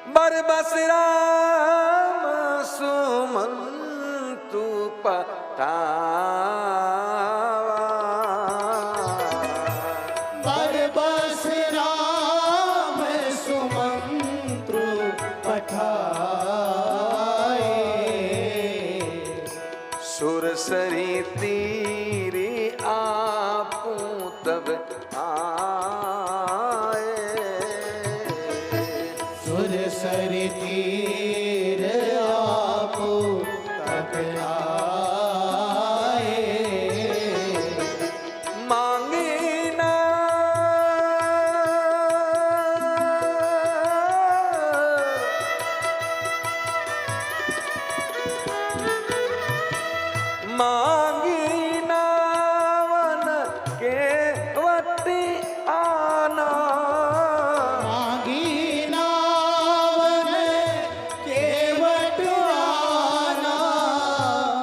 बरबस राम सुमंतु पठावा, बरबस राम सुमंतु पठाए, सुरसरी तीरे आपू तब आए, सुरसरी तीर आपू तब आए, मांगे ना मांगी नावन के वटी आना, मांगी नावन केवट आना,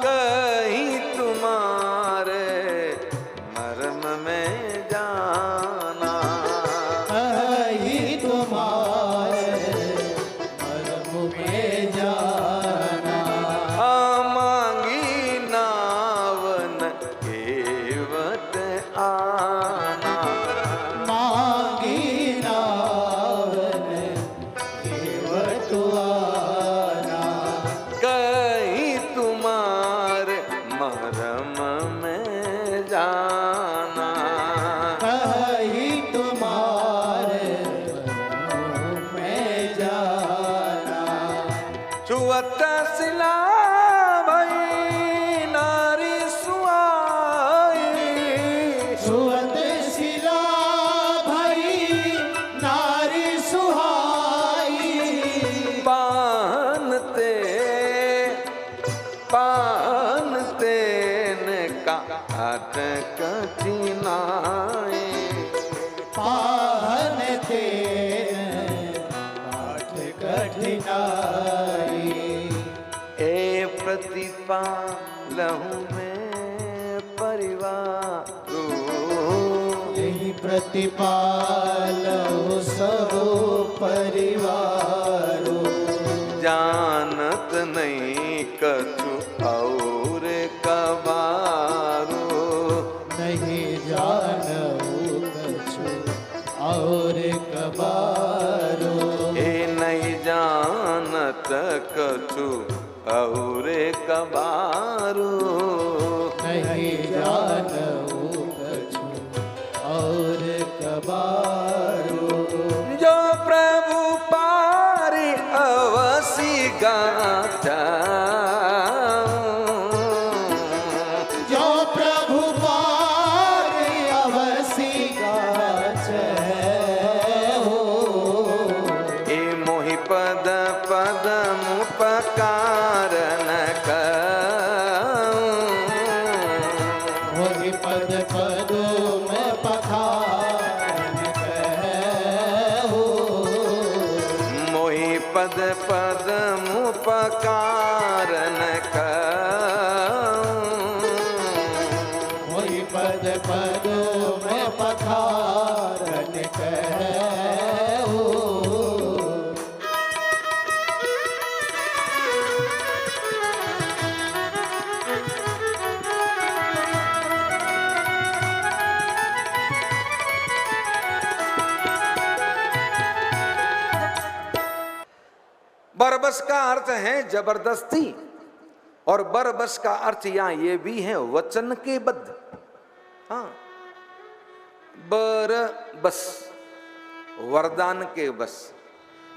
कहीं तुम्हारे मर्म में जाना, कहीं तुम्हारे मर्म में जाना, मांगी नावन केवट आना, मांगी नावन केवट आना, कहीं तुम्हारे मरम में जाना, कहीं तुम्हारे मर्म में जाना, छुअत सिला भई नारी सुआई, छुअत शिला भई नारी सुहाई, पानते ने काट कठिनाई, पाहन ते पाठ कठिनाई, ए प्रतिपालहु में परिवारो, यही प्रतिपालो सब परिवारो, जानत नहीं कछु और कबारो, नहीं जानऊ कछु और कबारो, ए नहीं जानत कछु और कबारो, नहीं जानऊ कछु और कबारो, जो प्रभु पारी अवसी गाता, जो प्रभु पार अवसी गाछ हो, ए मोहि पद पदम उपकारन वही पद पदो में पखारन कहो, मोहि पद पदम उपकारन वही पद पदो में पखारन कहो, बरबस का अर्थ है जबरदस्ती, और बरबस का अर्थ यहां ये भी है वचन के बद्ध। हाँ, बरबस वरदान के बस।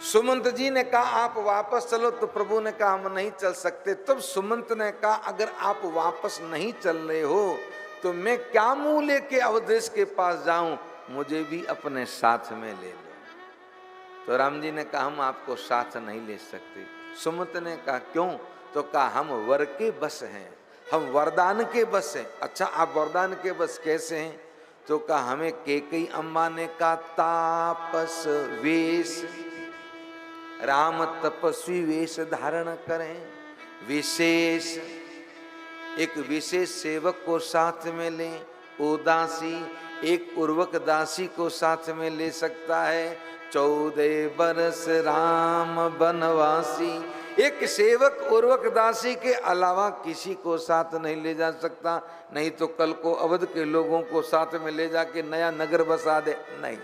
सुमंत जी ने कहा आप वापस चलो, तो प्रभु ने कहा हम नहीं चल सकते। तब सुमंत ने कहा अगर आप वापस नहीं चल रहे हो तो मैं क्या मुंह लेके अवधेश के पास जाऊं, मुझे भी अपने साथ में ले लो। तो राम जी ने कहा हम आपको साथ नहीं ले सकते। सुमंत ने कहा क्यों? तो कहा हम वर के बस हैं, हम वरदान के बस हैं। अच्छा आप वरदान के बस कैसे हैं? तो कहा हमें कैकेयी अम्मा ने कहा तापस वेश, राम तपस्वी वेश धारण करें, विशेष एक विशेष सेवक को साथ में लें, उदासी एक उर्वक दासी को साथ में ले सकता है। 14 बरस राम बनवासी, एक सेवक उर्वक दासी के अलावा किसी को साथ नहीं ले जा सकता, नहीं तो कल को अवध के लोगों को साथ में ले जाके नया नगर बसा दे, नहीं।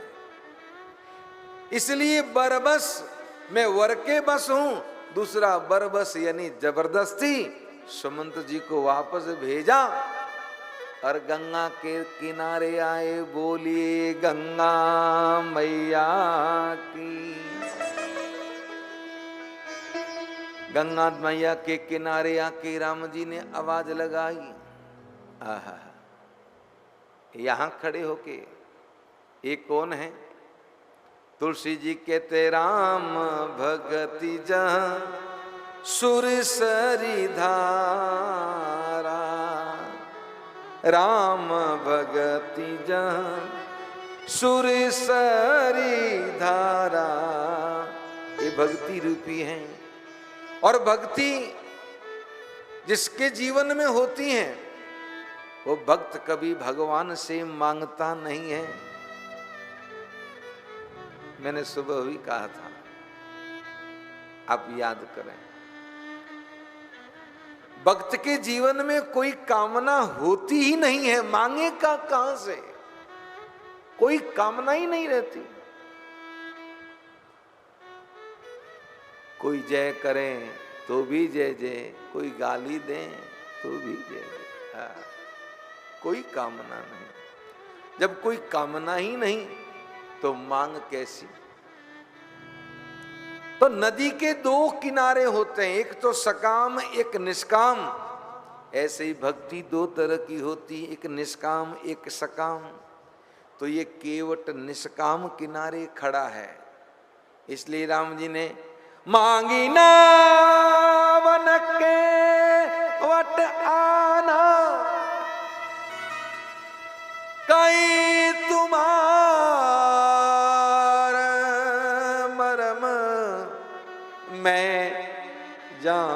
इसलिए बरबस, मैं वर के बस हूं, दूसरा बरबस यानी जबरदस्ती सुमंत जी को वापस भेजा और गंगा के किनारे आए, बोलिए गंगा मैया की। गंगा मैया के किनारे आके राम जी ने आवाज लगाई, आहा, यहां खड़े होके ये कौन है? तुलसी जी कहते राम भगति जहाँ सुर सरी धारा, राम भगति जहाँ सुर सरी धारा, ये भक्ति रूपी है। और भक्ति जिसके जीवन में होती है वो भक्त कभी भगवान से मांगता नहीं है। मैंने सुबह भी कहा था, आप याद करें, भक्त के जीवन में कोई कामना होती ही नहीं है, मांगेगा कहां से? कोई कामना ही नहीं रहती। कोई जय करें तो भी जय जय, कोई गाली दें तो भी जय जय, कोई कामना नहीं। जब कोई कामना ही नहीं तो मांग कैसी? तो नदी के दो किनारे होते हैं, एक तो सकाम एक निष्काम। ऐसे ही भक्ति दो तरह की होती, एक निष्काम एक सकाम। तो ये केवट निष्काम किनारे खड़ा है, इसलिए राम जी ने मांगी ना वन के वट आना, कई तुम्हारा मरम मैं जाना।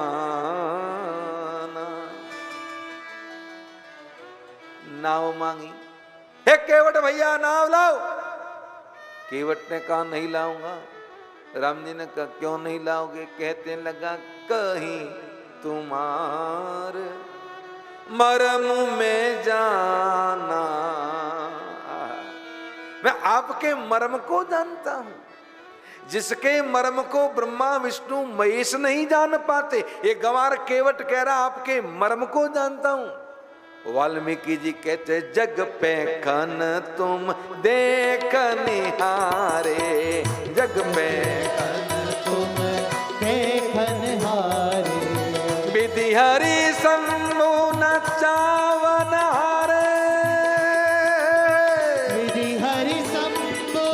नाव मांगी, हे केवट भैया नाव लाओ। केवट ने कहा नहीं लाऊंगा। राम जी ने कहा क्यों नहीं लाओगे? कहते लगा कहीं तुम्हार मरम में जाना, मैं आपके मर्म को जानता हूं, जिसके मर्म को ब्रह्मा विष्णु महेश नहीं जान पाते। ये गंवार केवट कह रहा आपके मर्म को जानता हूं। वाल्मीकि जी कहते जग पे खन तुम देख निहारे, जग पे तुम देखन हारे, विधि हरि शंभु नचावन हारे, विधि हरि शंभु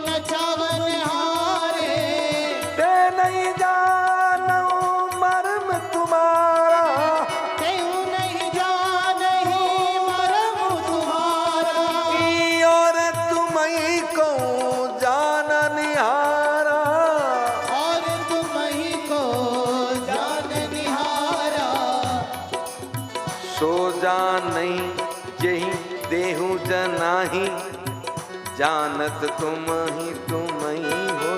नचावन हारे, ते नहीं जानू मर्म तुम्हारा, तेऊ नहीं जानही मरम तुम्हारा, की और तुम ही को जान निहारा, और तुम ही को जान निहारा, सो जान नहीं यही देहु जनाही, जानत तुम ही हो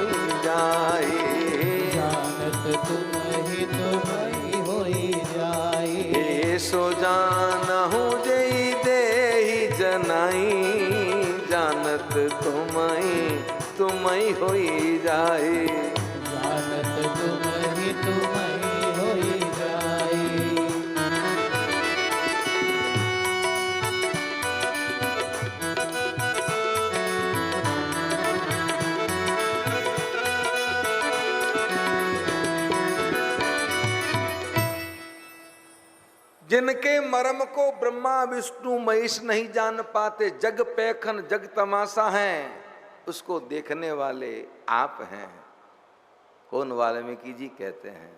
जाए, जानत तुम ही होई जाए, हे सो जानहु जई देहि जनाई, जानत तुम ही होई जाए। जानत तुम ही होई जाए। जिनके मर्म को ब्रह्मा विष्णु महेश नहीं जान पाते, जग पैखन जग तमाशा है, उसको देखने वाले आप हैं। कौन? वाल्मीकि जी कहते हैं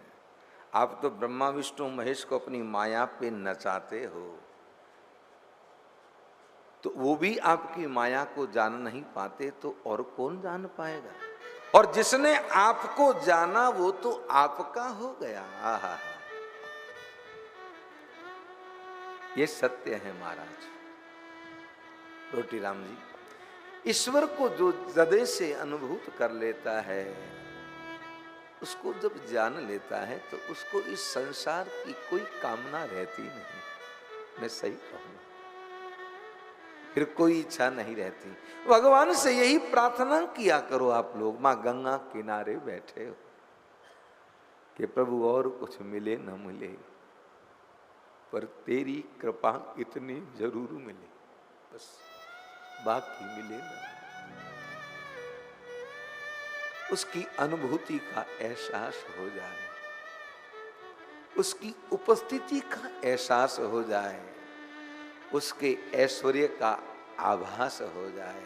आप तो ब्रह्मा विष्णु महेश को अपनी माया पे नचाते हो, तो वो भी आपकी माया को जान नहीं पाते, तो और कौन जान पाएगा? और जिसने आपको जाना वो तो आपका हो गया। आहा, ये सत्य है महाराज। रोटी राम जी, ईश्वर को जो हृदय से अनुभूत कर लेता है, उसको जब जान लेता है तो उसको इस संसार की कोई कामना रहती नहीं। मैं सही कहूं, फिर कोई इच्छा नहीं रहती। भगवान से यही प्रार्थना किया करो आप लोग, मां गंगा किनारे बैठे हो, कि प्रभु और कुछ मिले न मिले, पर तेरी कृपा इतनी जरूर मिले, बस बाकी मिले ना। उसकी अनुभूति का एहसास हो जाए, उसकी उपस्थिति का एहसास हो जाए, उसके ऐश्वर्य का आभास हो जाए,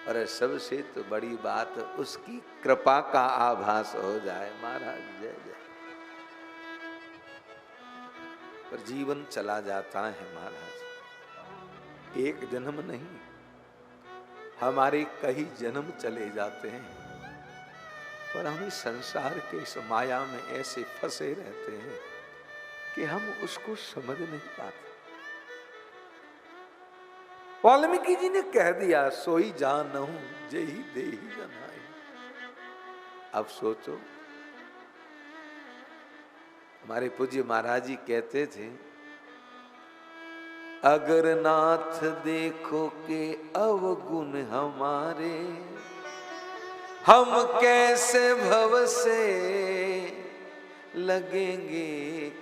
और सबसे तो बड़ी बात उसकी कृपा का आभास हो जाए। महाराज जय जय। पर जीवन चला जाता है महाराज, एक जन्म नहीं, हमारे कई जन्म चले जाते हैं, पर हम इस संसार के इस माया में ऐसे फंसे रहते हैं कि हम उसको समझ नहीं पाते। वाल्मीकि जी ने कह दिया, सोई जानहु जेहि देहि जनाई। अब सोचो, हमारे पूज्य महाराज जी कहते थे, अगर नाथ देखो के अवगुण हमारे, हम कैसे भव से लगेंगे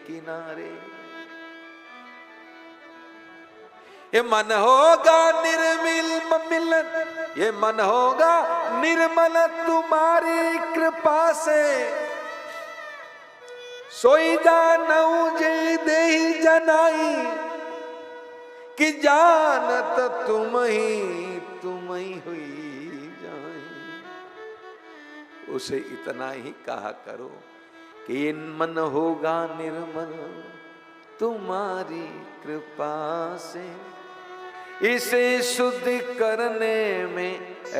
किनारे। ये मन होगा निर्मल मिलन, ये मन होगा निर्मल तुम्हारी कृपा से, सोई जानऊ जे देहि जनाई, कि जानत तुम ही हुई जाई। उसे इतना ही कहा करो कि मन होगा निर्मल तुम्हारी कृपा से, इसे शुद्ध करने में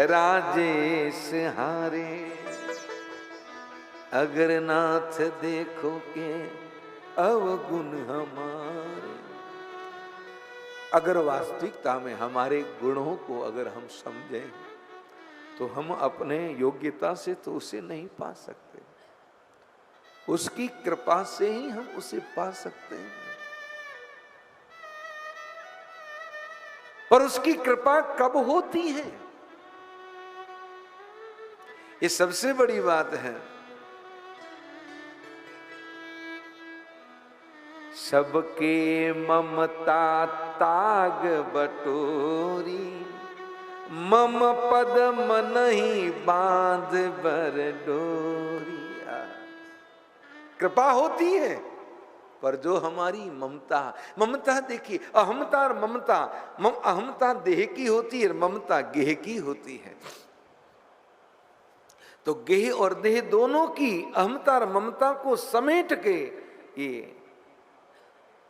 राजेश हारे। अगर नाथ देखो के अवगुण हमारे, अगर वास्तविकता में हमारे गुणों को अगर हम समझें तो हम अपने योग्यता से तो उसे नहीं पा सकते, उसकी कृपा से ही हम उसे पा सकते हैं। पर उसकी कृपा कब होती है, ये सबसे बड़ी बात है। सबके ममता ताग बटोरी, मम पद मनहि बांध बर डोरिया। कृपा होती है, पर जो हमारी ममता देखिए, अहमता और ममता, अहमता देह की है और ममता गेह की होती है। तो गेह और देह दोनों की अहमता और ममता को समेट के ये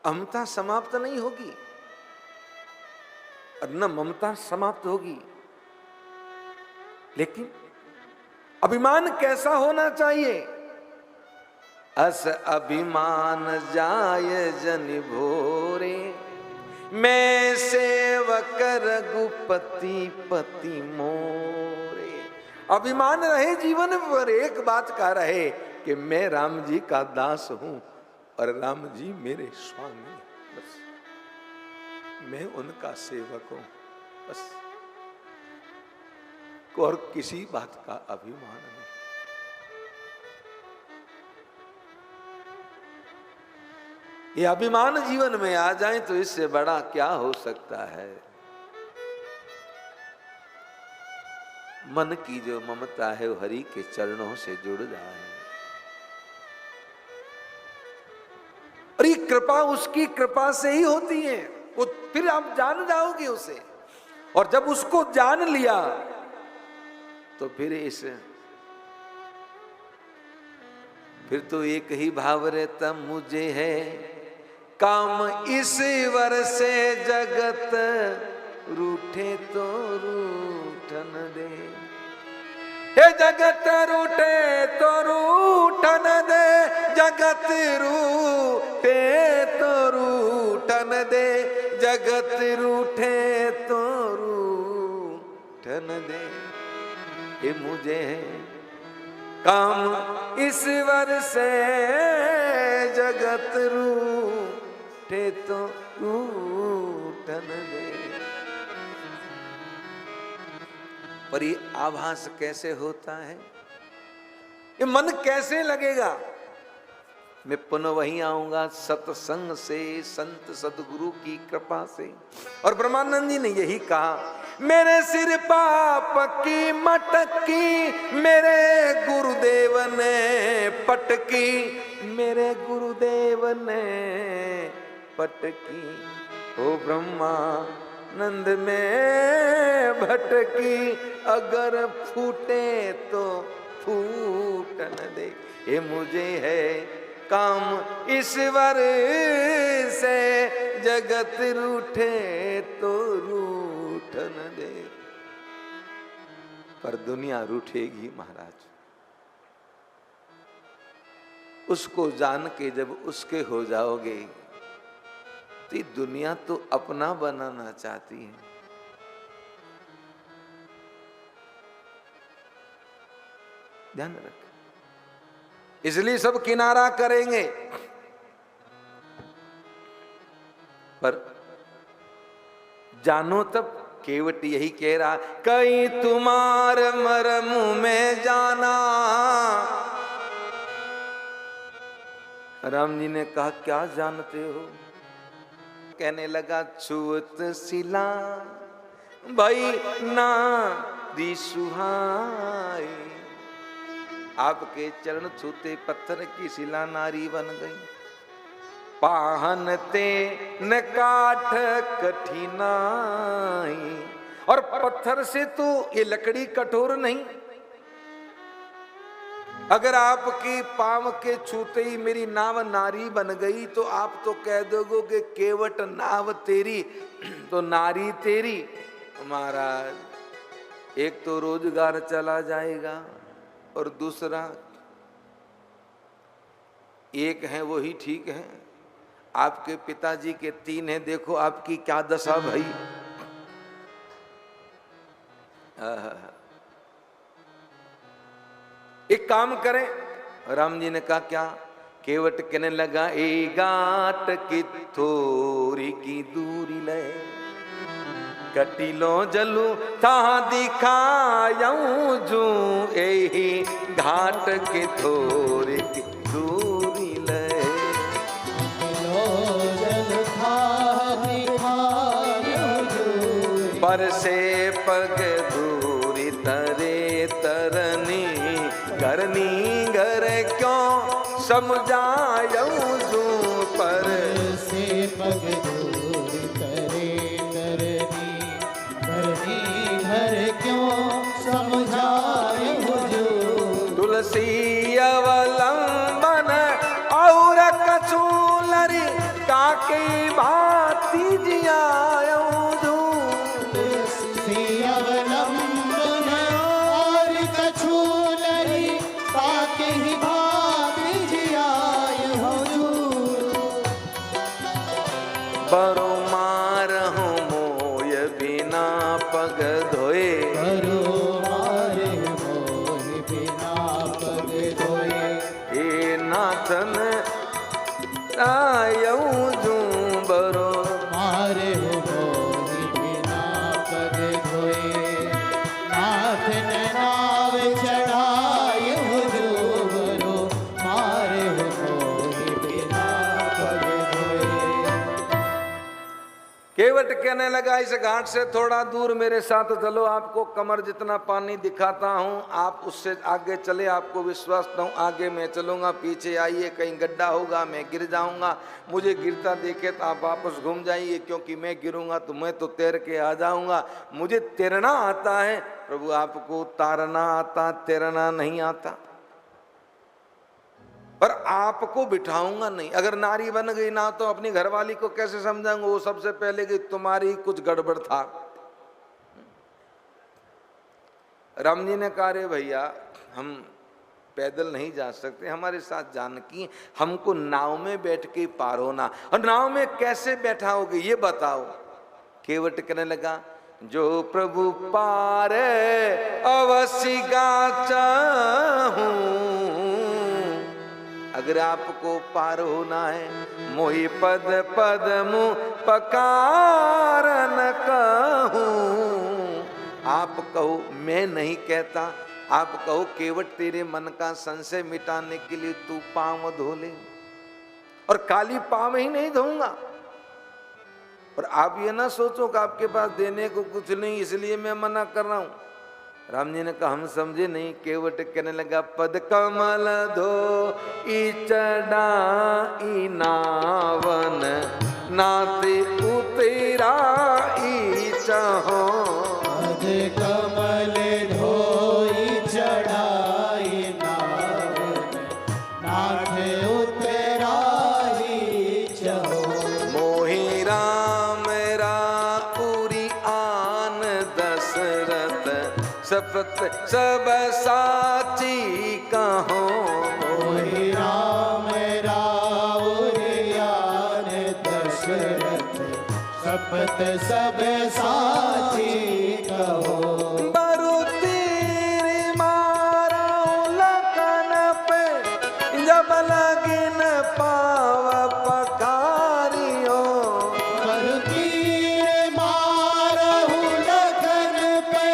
अहमता समाप्त नहीं होगी और न ममता समाप्त होगी। लेकिन अभिमान कैसा होना चाहिए? अस अभिमान जाय जन भोरे, मैं सेवक रघुपति पति मोरे। अभिमान रहे जीवन पर, एक बात का रहे कि मैं राम जी का दास हूं और राम जी मेरे स्वामी, बस मैं उनका सेवक हूं, बस और किसी बात का अभिमान नहीं। ये अभिमान जीवन में आ जाए तो इससे बड़ा क्या हो सकता है। मन की जो ममता है वो हरि के चरणों से जुड़ जाए, और ये कृपा उसकी कृपा से ही होती है। वो फिर आप जान जाओगे उसे, और जब उसको जान लिया तो फिर तो एक ही भाव रहता, मुझे है काम इस वर से जगत रूठे तो रूठन दे। हे जगत रूठे तो रूठन दे, जगत रूठे तो रूठन दे, जगत रूठे तो मुझे है काम ईश्वर से जगत रूठे तो रूठन दे। पर ये आभास कैसे होता है, ये मन कैसे लगेगा? मैं पुनः वहीं आऊंगा सत्संग से, संत सदगुरु की कृपा से। और ब्रह्मानंद जी ने यही कहा, मेरे सिर पाप की मटकी मेरे गुरुदेव ने पटकी, मेरे गुरुदेव ने पटकी, ओ ब्रह्मानंद में भटकी, अगर फूटे तो फूटन दे। ये मुझे है काम ईश्वर से जगत रूठे तो रूठन दे। पर दुनिया रूठेगी महाराज, उसको जान के जब उसके हो जाओगे तो ये दुनिया तो अपना बनाना चाहती है। ध्यान रख, इसलिए सब किनारा करेंगे। पर जानो तब केवट यही कह रहा, कहीं तुम्हार मरम में जाना। राम जी ने कहा, क्या जानते हो? कहने लगा, छुअत सिला भाई ना दी सुहाई, आपके चरण छूते पत्थर की शिला नारी बन गई। पाहनते न काठ कठिनाई, और पत्थर से तो ये लकड़ी कठोर नहीं, अगर आपकी पांव के छूते ही मेरी नाव नारी बन गई तो आप तो कह दोगे कि केवट नाव तेरी तो नारी तेरी। महाराज, एक तो रोजगार चला जाएगा और दूसरा एक है वो ही ठीक है। आपके पिताजी के 3 हैं, देखो आपकी क्या दशा भई। एक काम करें, राम जी ने कहा, क्या? केवट कहने लगा, ए गाट की थोड़ी की दूरी ले, कटिलो जलू ता दिखाऊं जू, यही घाट के थोड़ी की दूरी ले, कटिलो जल था दिखाऊं जू, पर से पग दूरी तरे तरनी, करनी घर क्यों समझाऊं जू, पर से पग दूरी तरे तरनी, करनी घर क्यों समझाए हुजूर। तुलसी अवलंबन और कछूलरी, काकी भाती जियाऊं जू, तुलसी अवलंबन और कछूलरी, ताके ही भात जियाए हुजूर। बरो मारहु मोय बिना पग धोए, करो मारे मोह बिना पग धोए, हे नाथन आयऊं जू, बरो मारे मोह बिना पग धोए, नाथ ने नाव चढ़ाए हुजूर, मारे मोह बिना पग धोए। केवट कहने लगा, इस घाट से थोड़ा दूर मेरे साथ चलो, आपको कमर जितना पानी दिखाता हूं, आप उससे आगे चले, आपको विश्वास न हो आगे मैं चलूंगा, पीछे आइए, कहीं गड्ढा होगा मैं गिर जाऊंगा, मुझे गिरता देखे तो आप वापस घूम जाइए, क्योंकि मैं गिरूंगा तो मैं तो तैर के आ जाऊंगा, मुझे तैरना आता है। प्रभु आपको तारना आता, तैरना नहीं आता, पर आपको बिठाऊंगा नहीं। अगर नारी बन गई ना तो अपनी घरवाली को कैसे समझाऊंगा? वो सबसे पहले कि तुम्हारी कुछ गड़बड़ था। राम जी ने कहा, रे भैया हम पैदल नहीं जा सकते, हमारे साथ जानकी, हमको नाव में बैठ के पार होना। और नाव में कैसे बैठाओगे ये बताओ। केवट कहने लगा, जो प्रभु पार अवश्य गाचा हूँ। अगर आपको पार होना है, मोहि पद पद मुँह पकार न कहूँ। आप कहो, मैं नहीं कहता, आप कहो केवट तेरे मन का संशय मिटाने के लिए तू पांव धो ले, और काली पांव ही नहीं धोऊंगा। और आप ये ना सोचो कि आपके पास देने को कुछ नहीं इसलिए मैं मना कर रहा हूं। राम जी ने कहा हम समझे नहीं। केवट कहने लगा, पद कमल धो चढ़ा नावन, नाते उतेरा चहो। पद कमल धोई चढ़ाई नावन, नाथे उतराई चहो। मोहि राम राउरी आन दशरथ, शपथ सब साची कहो। मोहि राम राउरी आन दशरथ, शपथ सब साची कहो। बरु तीर मारो लखन पे, जब लगिन पाव पखारियो। बरु तीर मारहु लखन पे,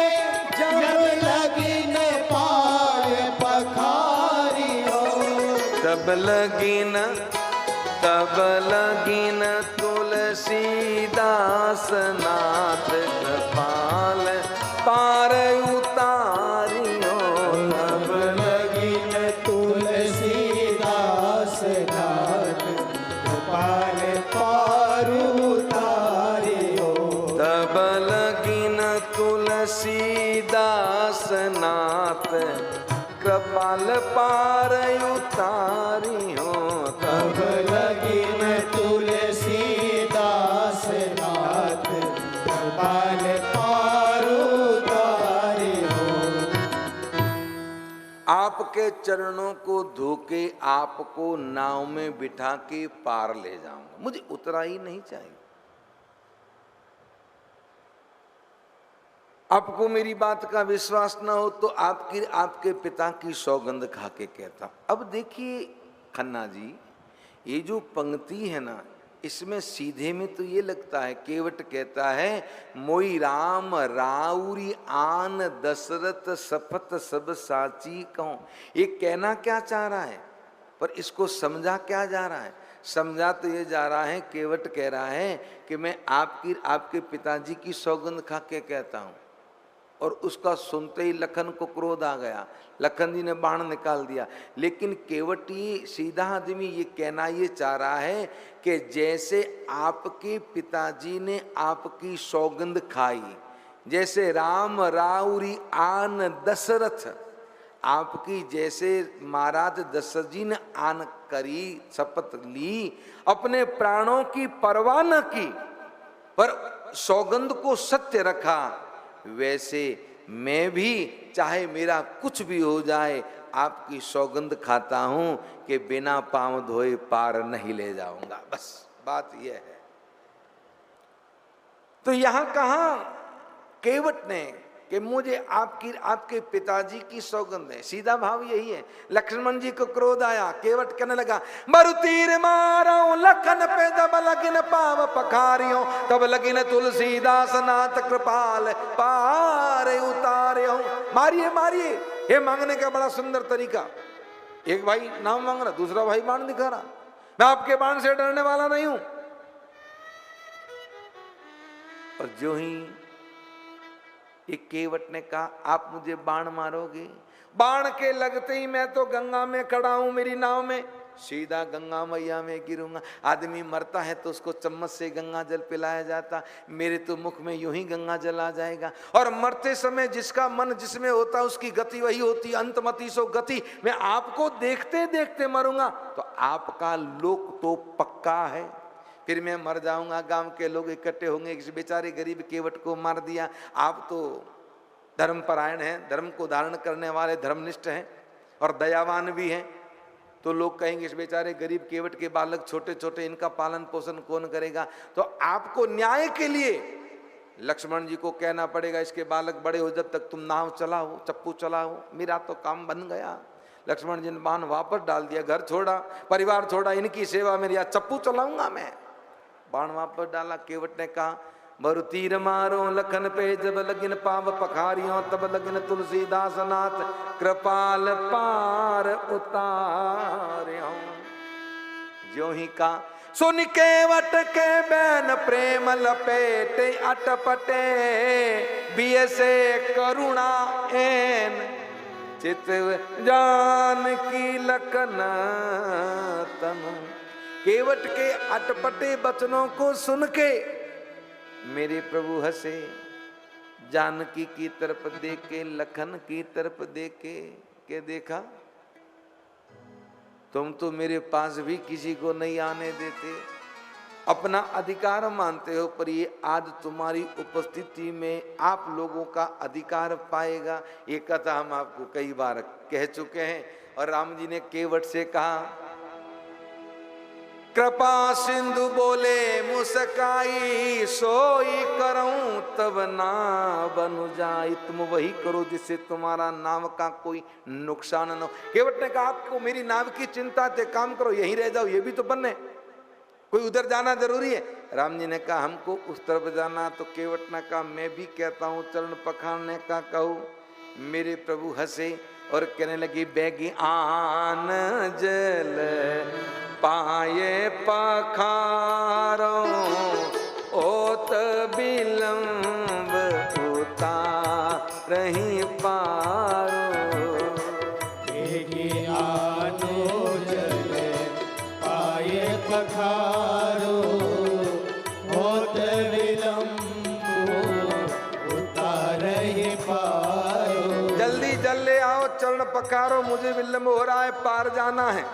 जब लगिन पाव पखारियो। तब लगिन तुलसीदास नाथ, कृपाल पार उतारियो। तब लगिन तुलसीदास नाथ, कृपाल पार उतारियो। तब लगिन तुलसीदास नाथ, कृपाल पार उतारियो। तब लगिन तुलसीदास नाथ, कृपाल पार उतारियो। आपके चरणों को धोके आपको नाव में बिठा के पार ले जाऊंगा, मुझे उतरा ही नहीं चाहिए। आपको मेरी बात का विश्वास ना हो तो आपके पिता की सौगंध खा के कहता हूं। अब देखिए खन्ना जी, ये जो पंक्ति है ना, इसमें सीधे में तो ये लगता है केवट कहता है, मोई राम राउरी आन दशरथ, शपथ सब साची कहूं। ये कहना क्या चाह रहा है, पर इसको समझा क्या जा रहा है? समझा तो ये जा रहा है, केवट कह रहा है कि मैं आपके पिताजी की सौगंध खा के कहता हूं। और उसका सुनते ही लखन को क्रोध आ गया, लखन जी ने बाण निकाल दिया। लेकिन केवटी सीधा आदमी ये कहना ये चाह रहा है कि जैसे आपके पिताजी ने आपकी सौगंध खाई, जैसे राम राउरी आन दशरथ, आपकी जैसे महाराज दशरथ जी ने आन करी, शपथ ली, अपने प्राणों की परवाह न की, पर सौगंध को सत्य रखा, वैसे मैं भी चाहे मेरा कुछ भी हो जाए आपकी सौगंध खाता हूं कि बिना पांव धोए पार नहीं ले जाऊंगा। बस बात यह है। तो यहां कहा केवट ने कि मुझे आपके पिताजी की सौगंध है, सीधा भाव यही है। लक्ष्मण जी को क्रोध आया, केवट कहने लगा, मरु तीर मारो लखन पे, जब लगिन पाव पखारियो। तब लगिन तुलसीदास नाथ, कृपाल पार उतारियो। मारिए मारिए। ये मांगने का बड़ा सुंदर तरीका। एक भाई नाम मांग रहा, दूसरा भाई बाण दिखा रहा। मैं आपके बाण से डरने वाला नहीं हूं। और जो ही एक केवट ने कहा, आप मुझे बाण मारोगे? बाण के लगते ही मैं तो गंगा में खड़ा हूं, मेरी नाव में, सीधा गंगा मैया में गिरूंगा। आदमी मरता है तो उसको चम्मच से गंगा जल पिलाया जाता, मेरे तो मुख में यूं ही गंगा जल आ जाएगा। और मरते समय जिसका मन जिसमें होता उसकी गति वही होती, अंतमति सो गति। मैं आपको देखते देखते मरूंगा, तो आपका लोक तो पक्का है। फिर मैं मर जाऊंगा, गांव के लोग इकट्ठे होंगे, इस बेचारे गरीब केवट को मार दिया। आप तो धर्मपरायण हैं, धर्म को धारण करने वाले धर्मनिष्ठ हैं और दयावान भी हैं, तो लोग कहेंगे इस बेचारे गरीब केवट के बालक छोटे छोटे, इनका पालन पोषण कौन करेगा? तो आपको न्याय के लिए लक्ष्मण जी को कहना पड़ेगा इसके बालक बड़े हो जब तक तुम नाव चलाओ, चप्पू चलाओ, मेरा तो काम बन गया। लक्ष्मण जी ने बाण वापस डाल दिया, घर छोड़ा, परिवार छोड़ा, इनकी सेवा मेरी, या चप्पू चलाऊंगा मैं। बाण वापस डाला। केवट ने कहा बरु तीर मारो लखन पे, जब लगिन पाव पखारियों, तब लगिन तुलसीदास नाथ कृपाल पार उतार्यों। ज्यों ही कहा सुन केवट के बैन प्रेम लपेटे, अटपटे बिय से करुणा एन, चित जान की लखन तनु। केवट के अटपटे वचनों को सुन के मेरे प्रभु हंसे, जानकी की तरफ देखे, लखन की तरफ देखे के देखा तुम तो मेरे पास भी किसी को नहीं आने देते, अपना अधिकार मानते हो, पर ये आज तुम्हारी उपस्थिति में आप लोगों का अधिकार पाएगा। ये कथा हम आपको कई बार कह चुके हैं। और राम जी ने केवट से कहा कृपा सिंधु बोले मुस्काई, सोई करऊं तब ना बनु जाई। तुम वही करो जिससे तुम्हारा नाव का कोई नुकसान न हो। केवट ने कहा आपको मेरी नाव की चिंता है, काम करो यहीं रह जाओ, ये भी तो बनने, कोई उधर जाना जरूरी है। राम जी ने कहा हमको उस तरफ जाना। तो केवट ने कहा मैं भी कहता हूँ चरण पखाड़ने का कहूँ। मेरे प्रभु हंसे और कहने लगी बैगी आन जल पाए पखारो, ओत बिलंब उतारहि पारो। बेगी आनो जल पाए पखारो, होत विलंब उतारहि पारो। जल्दी जल ले आओ, चरण पखारो, मुझे विलंब हो रहा है, पार जाना है।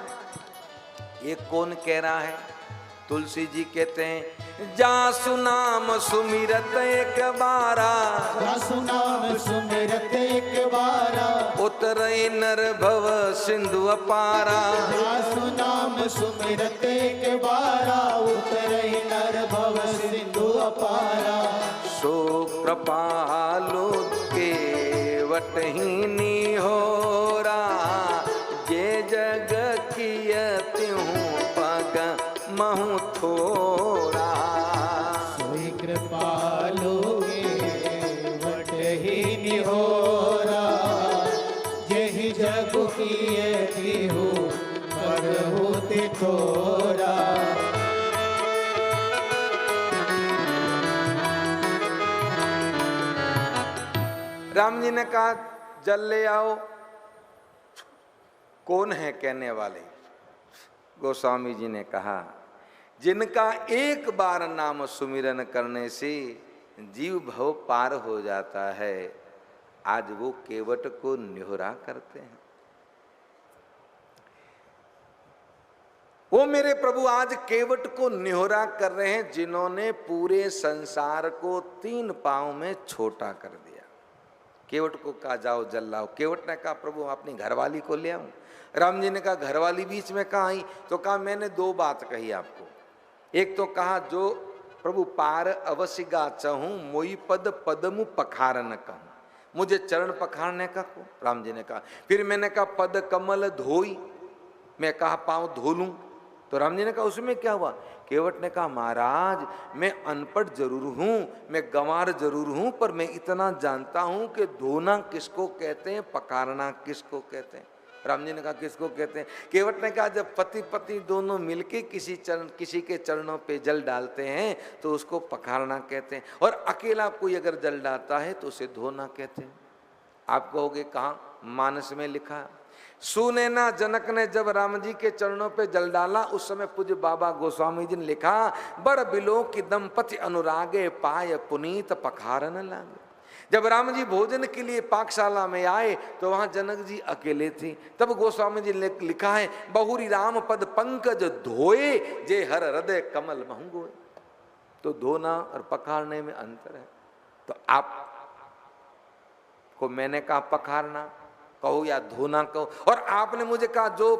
ये कौन कह रहा है? तुलसी जी कहते हैं जासु नाम सुमिरत एक बारा, जासु नाम सुमिरत एक बारा, उतरई नर भव सिंधु अपारा। जासु नाम सुमिरत एक बारा, उतरई नर भव सिंधु अपारा। सो कृपालु केवट ही निहोरा, जे जग कियति हूँ पग महु थोरा। सोई कृपालु केवट ही निहोरा, जेहि जग कियति हूँ पग होते थोरा। राम जी ने कहा जल ले आओ। कौन है कहने वाले? गोस्वामी जी ने कहा जिनका एक बार नाम सुमिरन करने से जीव भव पार हो जाता है, आज वो केवट को निहोरा करते हैं। वो मेरे प्रभु आज केवट को निहोरा कर रहे हैं, जिन्होंने पूरे संसार को 3 पांव में छोटा कर दिया। केवट को कहा जाओ जल लाओ। केवट ने कहा प्रभु अपनी घरवाली को ले आऊं। राम जी ने कहा घरवाली बीच में कहाँ आई? तो कहा मैंने 2 बात कही आपको। एक तो कहा जो प्रभु पार अवश्य गाचहूं, मोई पद पदमु पखार न कहूं, मुझे चरण पखाड़ने का को। राम जी ने कहा। फिर मैंने कहा पद कमल धोई, मैं कहा पांव धो लूं। तो राम जी ने कहा उसमें क्या हुआ? केवट ने कहा महाराज मैं अनपढ़ जरूर हूं, मैं गंवार जरूर हूं, पर मैं इतना जानता हूं कि धोना किसको कहते हैं, पखारना किसको कहते हैं। राम जी ने कहा किसको कहते हैं? केवट ने कहा जब पति पत्नी दोनों मिलके किसी के चरणों पे जल डालते हैं तो उसको पखारना कहते हैं, और अकेला कोई अगर जल डालता है तो उसे धोना कहते हैं। आप कहोगे कहाँ? मानस में लिखा। सुने ना जनक ने जब राम जी के चरणों पे जल डाला, उस समय पूज्य बाबा गोस्वामी जी ने लिखा बर बिलो की दंपति अनुरागे पाय पुनीत पखारन लागे। जब राम जी भोजन के लिए पाकशाला में आए तो वहां जनक जी अकेले थे। तब गोस्वामी जी ने लिखा है बहुरी राम पद पंकज धोए, जे हर हृदय कमल महंगोए। तो धोना और पखारने में अंतर है। तो आप को मैंने कहा पखारना कहो या धोना कहो, और आपने मुझे कहा जो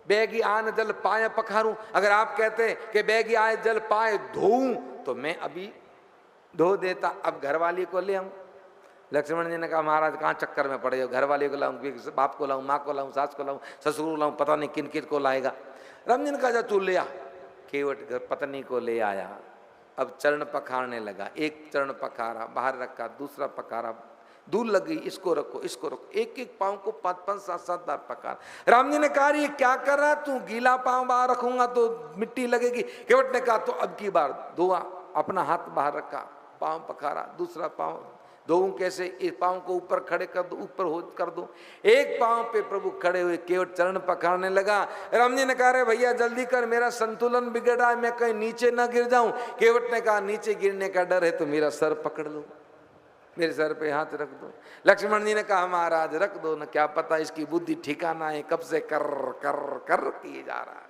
बैगी आन जल पाए पखारूं। अगर आप कहते कि बैगी आए जल पाए धोऊं, तो मैं अभी धो देता। अब घरवाली को ले आऊं। लक्ष्मण जी ने कहा महाराज कहाँ चक्कर में पड़े हो, घरवाली को लाऊं, बाप को लाऊं, माँ को लाऊं, सास को लाऊं, ससुर को लाऊं, पता नहीं किन किन को लाएगा। राम जी ने कहा जा तू ले आ। केवट घर पत्नी को ले आया। अब चरण पखारने लगा। एक चरण पखारा, बाहर रखा, दूसरा पखारा, दूर लग गई, इसको रखो, इसको रखो, एक एक पांव को 5-5 7-7 बार पखार। राम जी ने कहा ये क्या कर रहा तू, गीला पांव बाहर रखूंगा तो मिट्टी लगेगी। केवट ने कहा तो अब की बार धोआ, अपना हाथ बाहर रखा, पांव पखारा, दूसरा पांव धोऊं कैसे, एक पांव को ऊपर खड़े कर दो, ऊपर हो कर दो। एक पांव पे प्रभु खड़े हुए, केवट चरण पखारने लगा। राम जी ने कहा रे भैया जल्दी कर, मेरा संतुलन बिगड़ रहा है, मैं कहीं नीचे ना गिर जाऊं। केवट ने कहा नीचे गिरने का डर है तो मेरा सर पकड़ लो, मेरे सर पे हाथ रख दो। लक्ष्मण जी ने कहा महाराज रख दो ना, क्या पता इसकी बुद्धि ठिकाना है, कब से कर कर कर किए जा रहा है।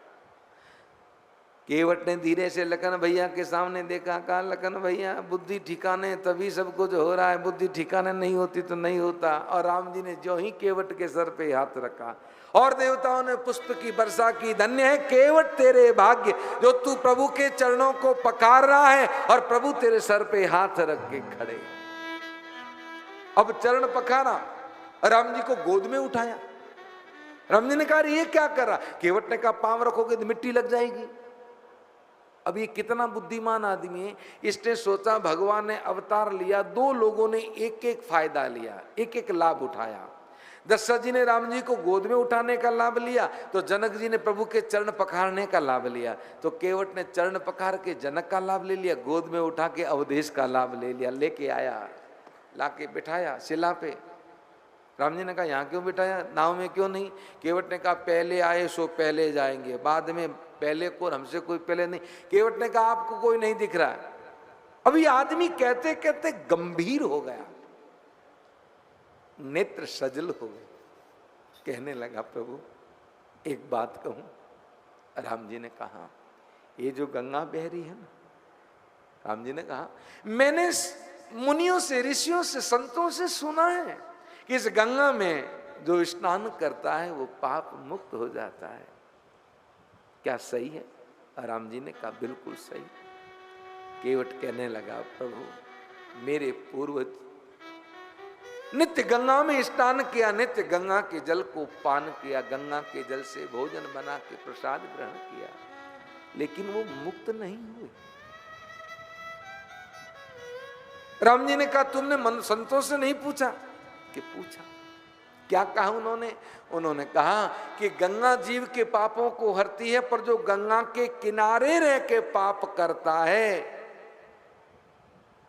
केवट ने धीरे से लखन भैया के सामने देखा, कहा लखन भैया बुद्धि ठिकाने तभी सब कुछ हो रहा है, बुद्धि ठिकाने नहीं होती तो नहीं होता। और राम जी ने जो ही केवट के सर पे हाथ रखा और देवताओं ने पुष्प की वर्षा की। धन्य है केवट तेरे भाग्य जो तू प्रभु के चरणों को पकार रहा है और प्रभु तेरे सर पे हाथ रख के खड़े। अब चरण पखारा, राम जी को गोद में उठाया। राम जी ने कहा ये क्या कर रहा। केवट ने कहा पांव रखोगे तो मिट्टी लग जाएगी। अब ये कितना बुद्धिमान आदमी है, इसने सोचा भगवान ने अवतार लिया, दो लोगों ने एक एक फायदा लिया, एक एक लाभ उठाया। दशरथ जी ने राम जी को गोद में उठाने का लाभ लिया तो जनक जी ने प्रभु के चरण पखारने का लाभ लिया। तो केवट ने चरण पखार के जनक का लाभ ले लिया, गोद में उठा के अवधेश का लाभ ले लिया। लेके आया, लाके बिठाया शिला पे। राम जी ने कहा यहाँ क्यों बिठाया, नाव में क्यों नहीं। केवट ने कहा पहले आए सो पहले जाएंगे, बाद में पहले को हमसे कोई पहले नहीं। केवट ने कहा आपको कोई नहीं दिख रहा है। अभी आदमी कहते कहते गंभीर हो गया, नेत्र सजल हो गए। कहने लगा प्रभु एक बात कहूं। राम जी ने कहा ये जो गंगा बह रही है ना, राम जी ने कहा मैंने मुनियों से, ऋषियों से, संतों से सुना है कि इस गंगा में जो स्नान करता है वो पाप मुक्त हो जाता है, क्या सही है। राम जी ने कहा बिल्कुल सही। केवट कहने लगा प्रभु मेरे पूर्वज नित्य गंगा में स्नान किया, नित्य गंगा के जल को पान किया, गंगा के जल से भोजन बना के प्रसाद ग्रहण किया, लेकिन वो मुक्त नहीं हुए। राम जी ने कहा तुमने संतों से नहीं पूछा कि पूछा। क्या कहा उन्होंने, उन्होंने कहा कि गंगा जीव के पापों को हरती है, पर जो गंगा के किनारे रह के पाप करता है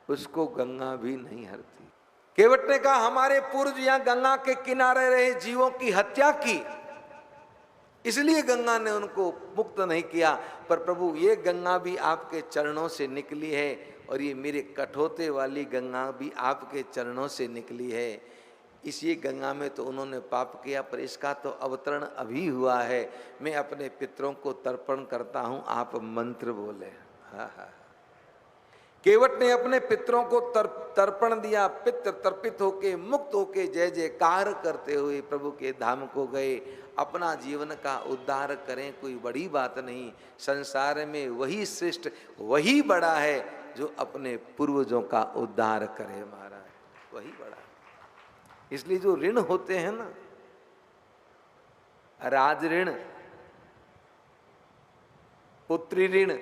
उसको गंगा भी नहीं हरती। केवट ने कहा हमारे पूर्व यहां गंगा के किनारे रहे जीवों की हत्या की, इसलिए गंगा ने उनको मुक्त नहीं किया। पर प्रभु ये गंगा भी आपके चरणों से निकली है और ये मेरे कठोते वाली गंगा भी आपके चरणों से निकली है। इसी गंगा में तो उन्होंने पाप किया, पर इसका तो अवतरण अभी हुआ है। मैं अपने पितरों को तर्पण करता हूं, आप मंत्र बोले। केवट ने अपने पितरों को तर्पण दिया। पितर तर्पित होके मुक्त होके जय जयकार करते हुए प्रभु के धाम को गए। अपना जीवन का उद्धार करें, कोई बड़ी बात नहीं। संसार में वही श्रेष्ठ, वही बड़ा है जो अपने पूर्वजों का उद्धार करे महाराज, वही बड़ा है। इसलिए जो ऋण होते हैं ना, राज ऋण, पुत्री ऋण,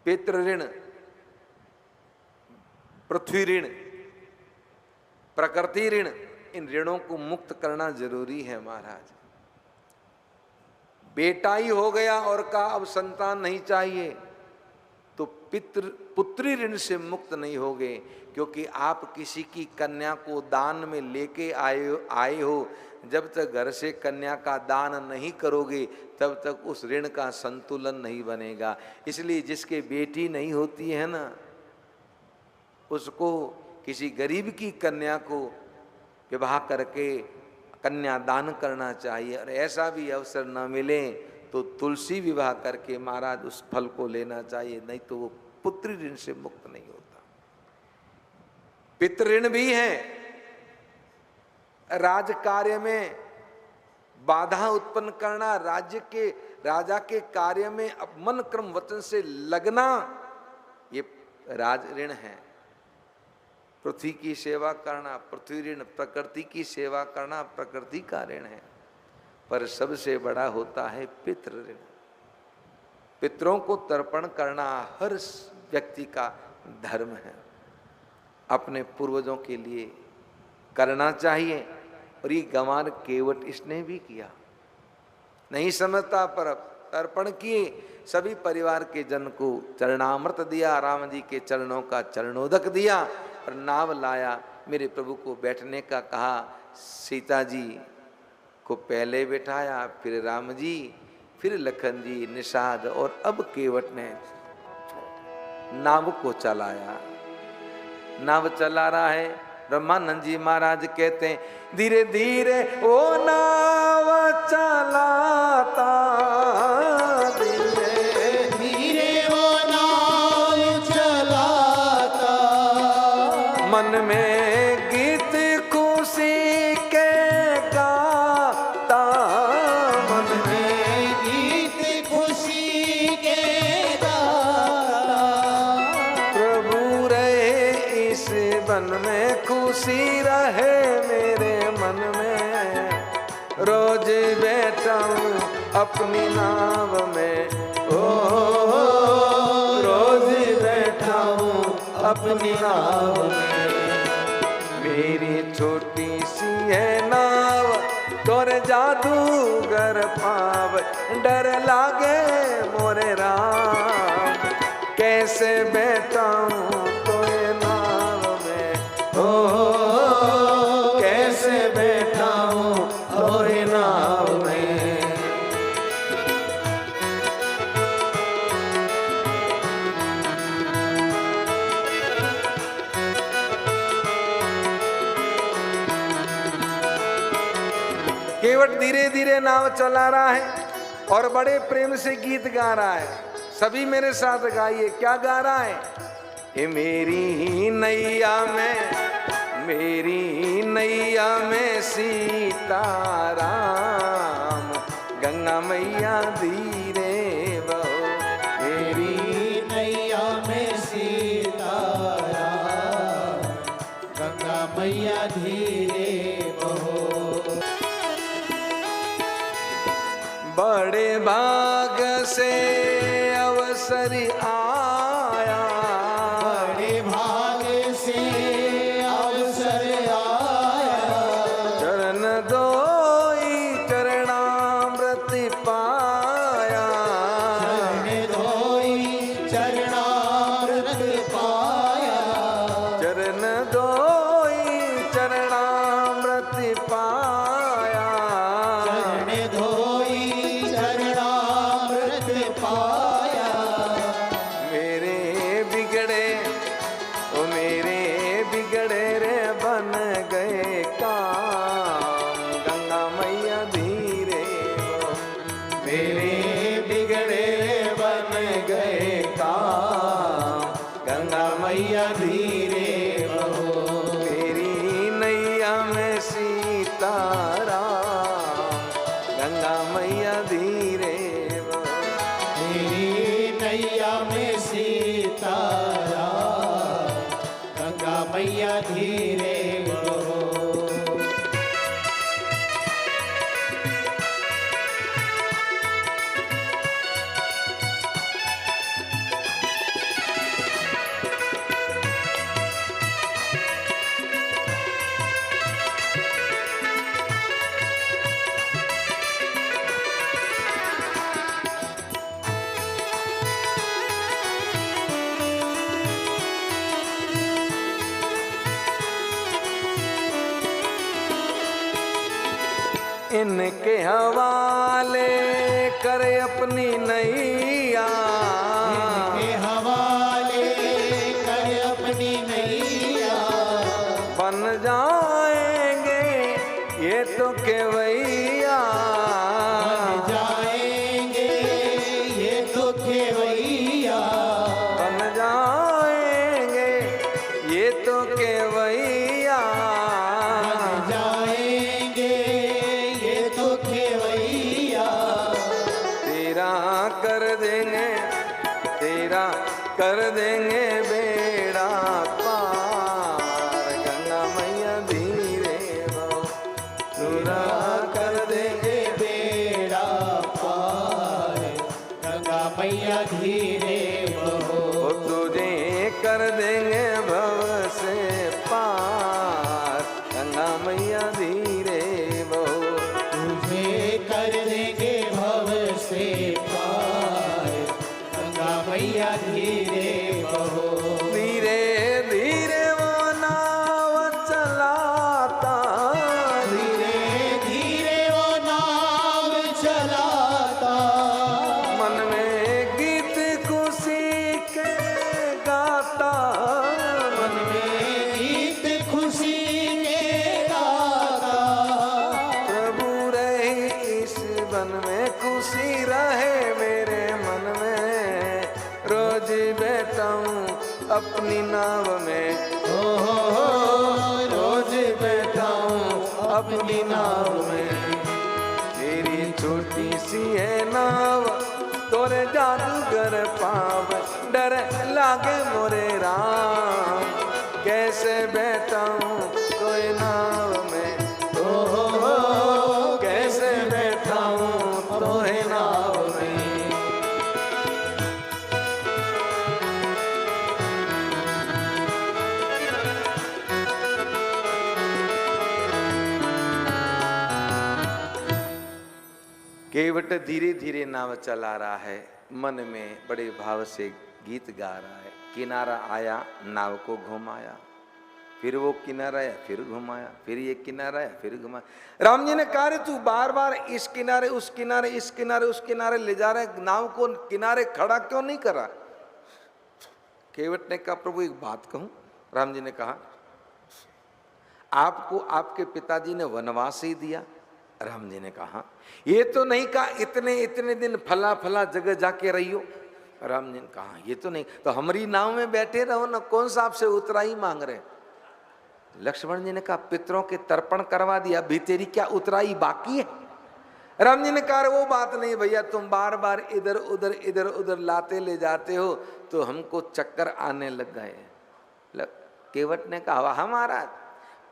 पितृ ऋण, पृथ्वी ऋण, प्रकृति ऋण, इन ऋणों को मुक्त करना जरूरी है महाराज। बेटा ही हो गया और का अब संतान नहीं चाहिए तो पुत्री ऋण से मुक्त नहीं होगे, क्योंकि आप किसी की कन्या को दान में लेके आए हो। जब तक घर से कन्या का दान नहीं करोगे तब तक उस ऋण का संतुलन नहीं बनेगा। इसलिए जिसके बेटी नहीं होती है ना, उसको किसी गरीब की कन्या को विवाह करके कन्या दान करना चाहिए। और ऐसा भी अवसर न मिले तो तुलसी विवाह करके महाराज उस फल को लेना चाहिए, नहीं तो वो पुत्री ऋण से मुक्त नहीं होता। पितृ ऋण भी है, राज कार्य में बाधा उत्पन्न करना, राज्य के राजा के कार्य में मन क्रम वचन से लगना, ये राज ऋण है। पृथ्वी की सेवा करना पृथ्वी ऋण, प्रकृति की सेवा करना प्रकृति का ऋण है। पर सबसे बड़ा होता है पितृ ऋण। पितरों को तर्पण करना हर व्यक्ति का धर्म है, अपने पूर्वजों के लिए करना चाहिए। और ये गंवार केवट इसने भी किया, नहीं समझता पर तर्पण किए। सभी परिवार के जन को चरणामृत दिया, राम जी के चरणों का चरणोदक दिया और नाव लाया। मेरे प्रभु को बैठने का कहा, सीता जी को पहले बैठाया, फिर राम जी, फिर लखन जी, निषाद और अब केवट ने नाव को चलाया। नाव चला रहा है। ब्रह्मानंद जी महाराज कहते हैं, धीरे धीरे वो नाव चलाता, धीरे धीरे वो नाव चलाता, मन में गीत खुशी के गाता, मन में गीत खुशी के गाता। प्रभु रहे इस वन में, खुशी रहे मेरे मन में, रोज बैठा हूँ अपनी नाव में, ओ रोज बैठा हूँ अपनी नाव में। मेरी छोटी सी है नाव, तोरे जादूगर पाव, डर लागे मोरे राम, कैसे बैठा हूँ तोरे नाव में, ओ कैसे बैठा हूँ तोरे नाव में। केवट धीरे धीरे नाव चला रहा है और बड़े प्रेम से गीत गा रहा है। सभी मेरे साथ गाइए, क्या गा रहा है? ये मेरी नैया में, मेरी नैया में सीताराम, गंगा मैया धीरे बहो, मेरी नैया में सीताराम, गंगा मैया धीरे बहो। बड़े भाग से अवसर आया, बड़े भाग से अवसर आया, चरण दोई चरणामृत पाया, चरण धोई चरणामृत पाया, चरण दोई चरणामृत पाया, चरण धोई चरणामृत पाया। मेरे बिगड़े ओ मेरे बिगड़े रे बन गए काम, गंगा मैया धीरे बहो, मेरे बिगड़े रे बन गए काम, गंगा मैया धीरे बहो, मेरी नैया में सीताराम, गंगा मैया धीरे बहो। मेरी नैया में सीताराम, गंगा मैया धीरे बहो। इनके हवाले करे अपनी नैया, इनके हवाले कर अपनी नैया, बन जाएंगे ये तो केवैया, बन जाएंगे ये तो केवैया, बन जाएंगे ये तो केवैया, बन जाएंगे ये तो केवैया। तेरा कर देंगे, तेरा कर देंगे बे मैया धीरे बहो, वो तुझे कर देंगे भव से पार, गंगा मैया धीरे बहो। तुझे कर देंगे भव से पार, गंगा मैया धीरे बहो। धीरे धीरे वो नाव चलाता, धीरे धीरे वो नाव चलाता, मन में गीत खुशी के गाता, मन में गीत खुशी के गाता। प्रभु रहे इस वन में, खुशी रहे मेरे मन में, रोज बैठा हूँ अपनी नाव में, रोज बैठा हूँ अपनी नाव में। तेरी छोटी सी है नाव, तोरे जादूगर पाव, डर लागे मोरे राम, कैसे बैठा हूँ कोई नाव में, कैसे बैठा हूँ तोरे नाव में। केवट धीरे धीरे नाव चला रहा है, मन में बड़े भाव से गीत गा रहा है। किनारा आया, नाव को घुमाया, फिर वो किनारा आया, फिर घुमाया, फिर ये किनारा आया, फिर घुमाया। राम जी ने कहा रे तू बार बार इस किनारे उस किनारे इस किनारे उस किनारे ले जा रहा है, नाव को किनारे खड़ा क्यों नहीं करा? केवट ने कहा प्रभु एक बात कहूं। राम जी ने कहा आपको आपके पिताजी ने वनवास ही दिया? राम जी ने कहा ये तो नहीं कहा इतने इतने दिन फला फला जगह जाके रहियो। राम जी ने कहा ये तो नहीं, तो हमारी नाव में बैठे रहो ना, कौन सा आपसे उतराई मांग रहे? लक्ष्मण जी ने कहा पितरों के तर्पण करवा दिया, अभी तेरी क्या उतराई बाकी है? राम जी ने कहा वो बात नहीं भैया, तुम बार बार इधर उधर लाते ले जाते हो तो हमको चक्कर आने लग गए। केवट ने कहा हमारा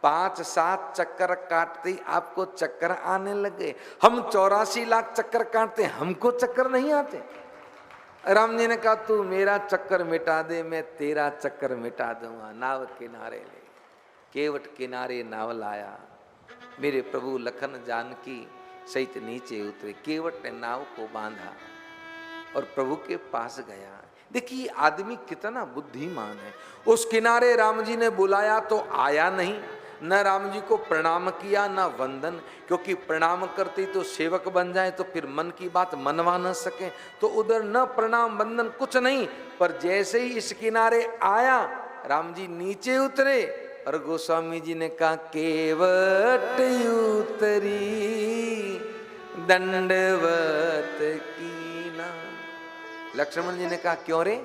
5-7 चक्कर काटते ही आपको चक्कर आने लगे, हम 84 लाख चक्कर काटते हमको चक्कर नहीं आते। राम जी ने कहा तू मेरा चक्कर मिटा दे, मैं तेरा चक्कर मिटा दूंगा। नाव किनारे ले, केवट किनारे नाव लाया, मेरे प्रभु लखन जानकी सहित नीचे उतरे। केवट ने नाव को बांधा और प्रभु के पास गया। देखिए आदमी कितना बुद्धिमान है। उस किनारे राम जी ने बुलाया तो आया नहीं, न राम जी को प्रणाम किया न वंदन, क्योंकि प्रणाम करते तो सेवक बन जाए तो फिर मन की बात मनवा न सके, तो उधर न प्रणाम वंदन कुछ नहीं। पर जैसे ही इस किनारे आया राम जी नीचे उतरे और गोस्वामी जी ने कहा केवट उतरी दंडवत कीना। लक्ष्मण जी ने कहा क्यों रे,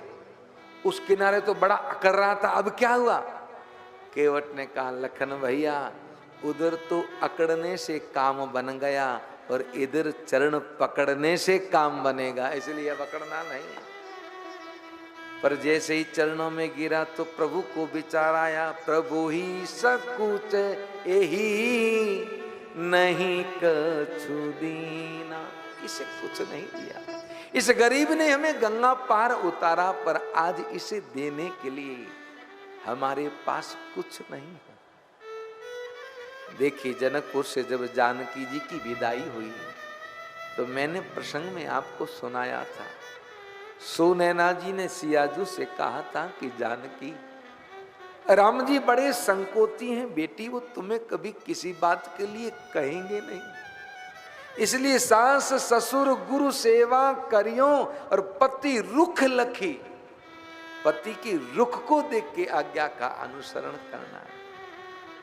उस किनारे तो बड़ा अकड़ रहा था, अब क्या हुआ? केवट ने कहा लखन भैया उधर तो अकड़ने से काम बन गया और इधर चरण पकड़ने से काम बनेगा, इसलिए अब अकड़ना नहीं। पर जैसे ही चरणों में गिरा तो प्रभु को विचार आया, प्रभु ही सकुच यही नहीं कछु दीना, इसे कुछ नहीं दिया। इस गरीब ने हमें गंगा पार उतारा, पर आज इसे देने के लिए हमारे पास कुछ नहीं है। देखिए जनकपुर से जब जानकी जी की विदाई हुई तो मैंने प्रसंग में आपको सुनाया था, सुनैना जी ने सियाजू से कहा था कि जानकी राम जी बड़े संकोची हैं बेटी, वो तुम्हें कभी किसी बात के लिए कहेंगे नहीं, इसलिए सास ससुर गुरु सेवा करियो और पति रुख लखी, पति की रुख को देख के आज्ञा का अनुसरण करना है।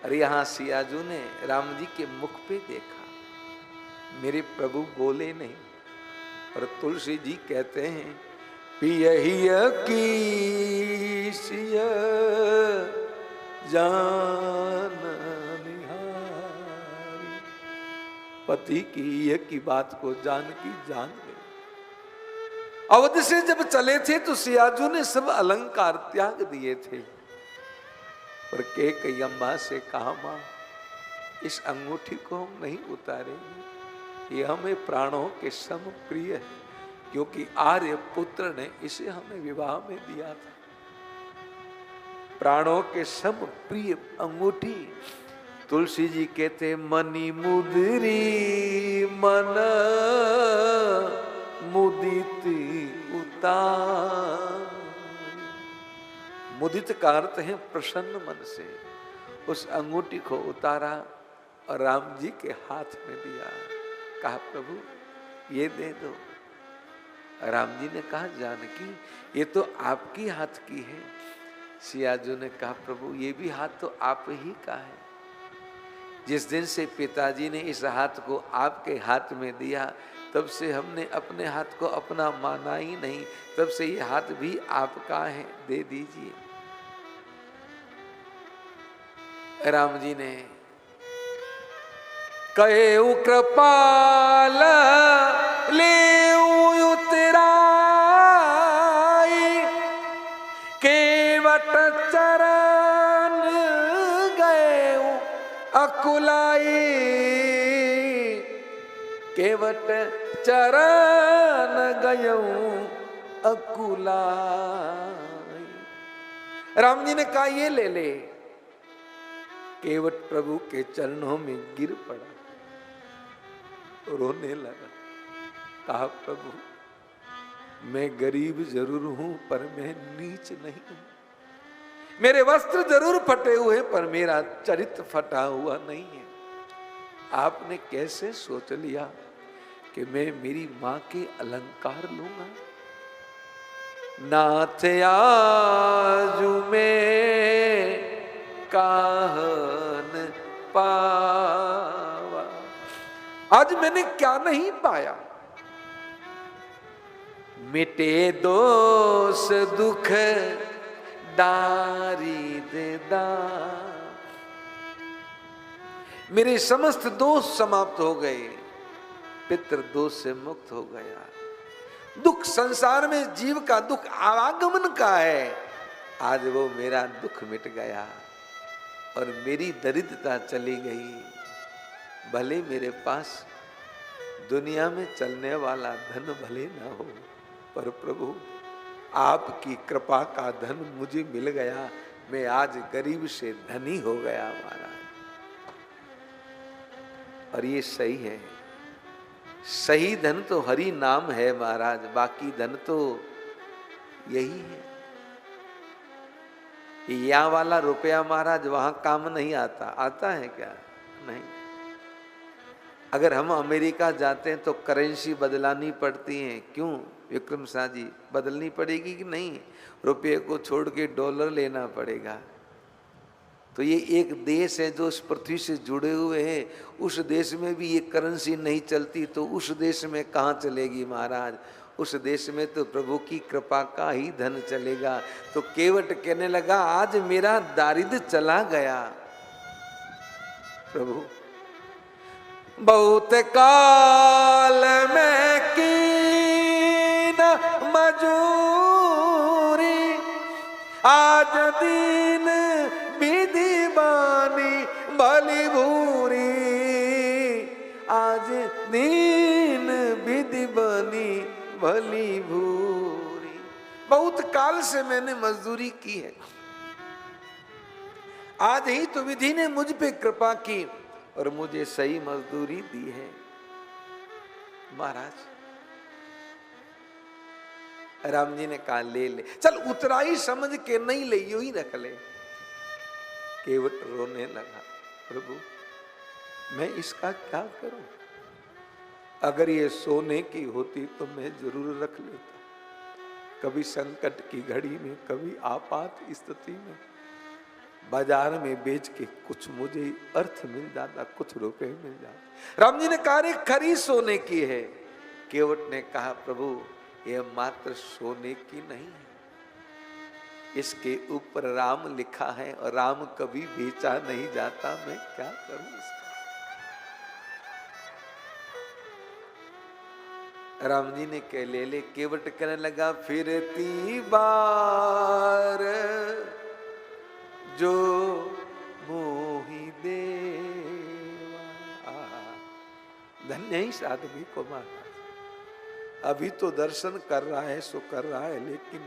और यहाँ सियाजू ने राम जी के मुख पे देखा, मेरे प्रभु बोले नहीं। और तुलसी जी कहते हैं पियहिया की सिया जान निहारी, पति की ये की बात को जानकी जान गई। अवध से जब चले थे तो सियाजू ने सब अलंकार त्याग दिए थे, पर कैकेयी अम्बा से कहा मां इस अंगूठी को हम नहीं उतारेंगे, ये हमें प्राणों के सम प्रिय है, क्योंकि आर्य पुत्र ने इसे हमें विवाह में दिया था। प्राणों के सम प्रिय अंगूठी। तुलसी जी कहते मनी मुदरी मन मुदित उतार। मुदित का अर्थ है प्रसन्न मन से। उस अंगूठी को उतारा और राम जी के हाथ में दिया। कहा प्रभु ये दे दो। राम जी ने कहा जानकी ये तो आपकी हाथ की है। सियाजू ने कहा प्रभु ये भी हाथ तो आप ही का है। जिस दिन से पिताजी ने इस हाथ को आपके हाथ में दिया तब से हमने अपने हाथ को अपना माना ही नहीं। तब से ये हाथ भी आपका है, दे दीजिए। राम जी ने कहे कृपाल ले उतराई केवट चरण गए अकुलाई। केवट चरण गयऊं अकुलाई। राम जी ने कहा ये ले ले। केवट प्रभु के चरणों में गिर पड़ा, रोने लगा। कहा प्रभु मैं गरीब जरूर हूं पर मैं नीच नहीं हूं। मेरे वस्त्र जरूर फटे हुए पर मेरा चरित्र फटा हुआ नहीं है। आपने कैसे सोच लिया कि मैं मेरी मां के अलंकार लूंगा। नाथ आजू में काहन पावा। आज मैंने क्या नहीं पाया। मिटे दोष दुख दारिद्रता। मेरे समस्त दोष समाप्त हो गए। पितृ दोष से मुक्त हो गया। दुख संसार में जीव का दुख आवागमन का है। आज वो मेरा दुख मिट गया और मेरी दरिद्रता चली गई। भले मेरे पास दुनिया में चलने वाला धन भले ना हो पर प्रभु आपकी कृपा का धन मुझे मिल गया। मैं आज गरीब से धनी हो गया महाराज। और ये सही है। सही धन तो हरि नाम है महाराज। बाकी धन तो यही है। या वाला रुपया महाराज वहां काम नहीं आता। आता है क्या? नहीं। अगर हम अमेरिका जाते हैं तो करेंसी बदलानी पड़ती है। क्यों विक्रम शाह जी? बदलनी पड़ेगी कि नहीं? रुपये को छोड़ के डॉलर लेना पड़ेगा। तो ये एक देश है जो इस पृथ्वी से जुड़े हुए हैं। उस देश में भी ये करेंसी नहीं चलती तो उस देश में कहाँ चलेगी महाराज? उस देश में तो प्रभु की कृपा का ही धन चलेगा। तो केवट कहने लगा आज मेरा दारिद्र्य चला गया। प्रभु बहुत काल में कीन मजूरी आज दीन विधि बानी भली भूरी। आज दीन विधि बनी भली भूरी। बहुत काल से मैंने मजदूरी की है। आज ही तो विधि ने मुझ पे कृपा की और मुझे सही मजदूरी दी है। महाराज राम जी ने कहा ले ले। चल उतराई समझ के नहीं ले, यूं ही रख ले। केवट रोने लगा प्रभु मैं इसका क्या करूं? अगर ये सोने की होती तो मैं जरूर रख लेता। कभी संकट की घड़ी में, कभी आपात स्थिति में बाजार में बेच के कुछ मुझे अर्थ मिल जाता, कुछ रुपए मिल जाते। राम जी ने कहा रे खरी सोने की है। केवट ने कहा प्रभु यह मात्र सोने की नहीं है, इसके ऊपर राम लिखा है और राम कभी बेचा नहीं जाता। मैं क्या करूं इसका? राम जी ने कह ले ले। केवट कहने लगा फिरती बार जो मोही देवा। धन्य ही साधवी को महाराज। अभी तो दर्शन कर रहा है सो कर रहा है, लेकिन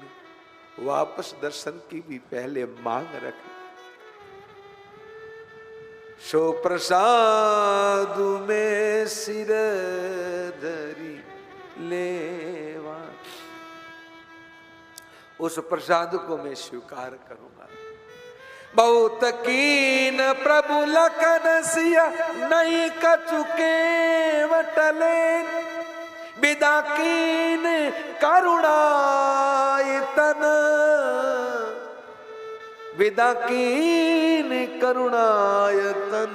वापस दर्शन की भी पहले मांग रखे। सो प्रसाद में सिर धरी लेवा, उस प्रसाद को मैं स्वीकार करूंगा। बहुत कीन प्रभु लखन सिया नहीं कचुके वटले, विदा कीन करुणायतन, विदा कीन करुणायतन,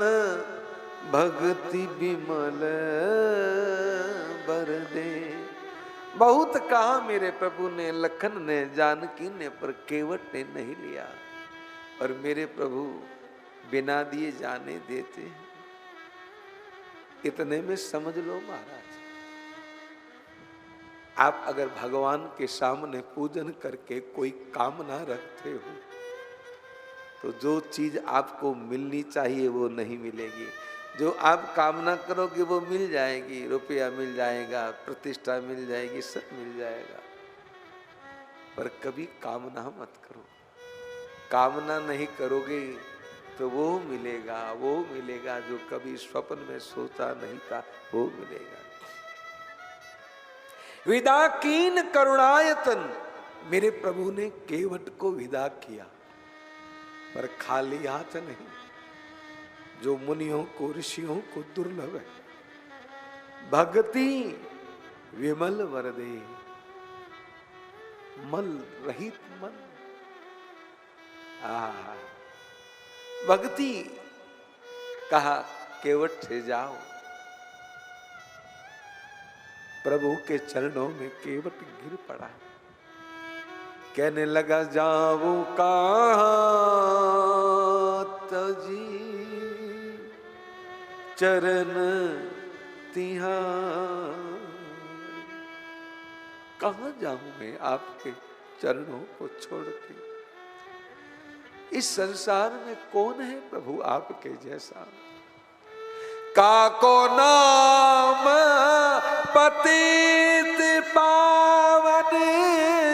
भक्ति विमल बर दे। बहुत कहा मेरे प्रभु ने, लखन ने, जानकी ने, पर केवट ने नहीं लिया। और मेरे प्रभु बिना दिए जाने देते हैं। इतने में समझ लो महाराज, आप अगर भगवान के सामने पूजन करके कोई कामना रखते हो तो जो चीज आपको मिलनी चाहिए वो नहीं मिलेगी। जो आप कामना करोगे वो मिल जाएगी, रुपया मिल जाएगा, प्रतिष्ठा मिल जाएगी, सब मिल जाएगा। पर कभी कामना मत करो। कामना नहीं करोगे तो वो मिलेगा जो कभी स्वप्न में सोचा नहीं था, वो मिलेगा। विदा कीन करुणायतन, मेरे प्रभु ने केवट को विदा किया, पर खाली हाथ नहीं। जो मुनियों को, ऋषियों को दुर्लभ है, भक्ति विमल वरदे, मल रहित मन। भक्ति कहा केवट से जाओ, प्रभु के चरणों में केवट गिर पड़ा, कहने लगा जाऊं कहां तजी चरण तिहार। कहां जाऊं मैं आपके चरणों को छोड़ के। इस संसार में कौन है प्रभु आपके जैसा। काको नाम पतित पावन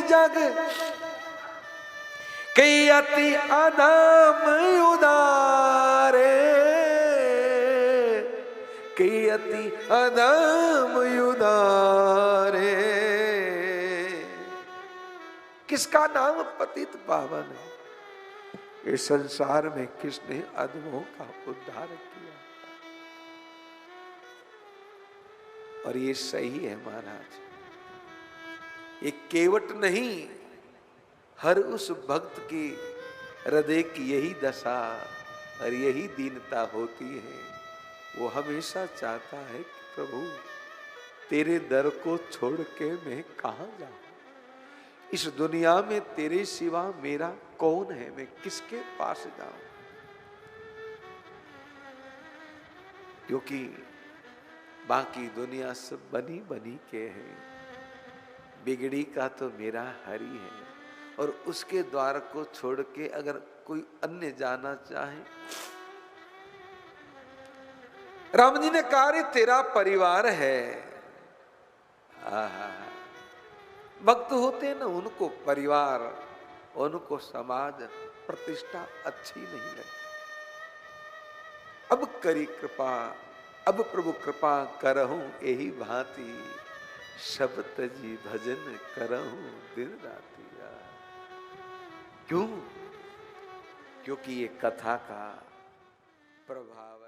जग, की अति अधम उदारे, की अति अधम उदारे। किसका नाम पतित पावन है। इस संसार में किसने अधमों का उद्धार किया। और ये सही है महाराज, ये केवट नहीं, हर उस भक्त की हृदय की यही दशा और यही दीनता होती है। वो हमेशा चाहता है कि प्रभु तेरे दर को छोड़ के मैं कहां जाऊं। इस दुनिया में तेरे सिवा मेरा कौन है, मैं किसके पास जाऊं। क्योंकि बाकी दुनिया सब बनी बनी के है, बिगड़ी का तो मेरा हरि है। और उसके द्वार को छोड़ के अगर कोई अन्य जाना चाहे, राम जी ने कहा तेरा परिवार है। भक्त होते ना, उनको परिवार, उनको समाज, प्रतिष्ठा अच्छी नहीं लगती। अब करी कृपा, अब प्रभु कृपा करहूं यही भांति, शब्द जी भजन करहूं दिन राति। क्यों? क्योंकि ये कथा का प्रभाव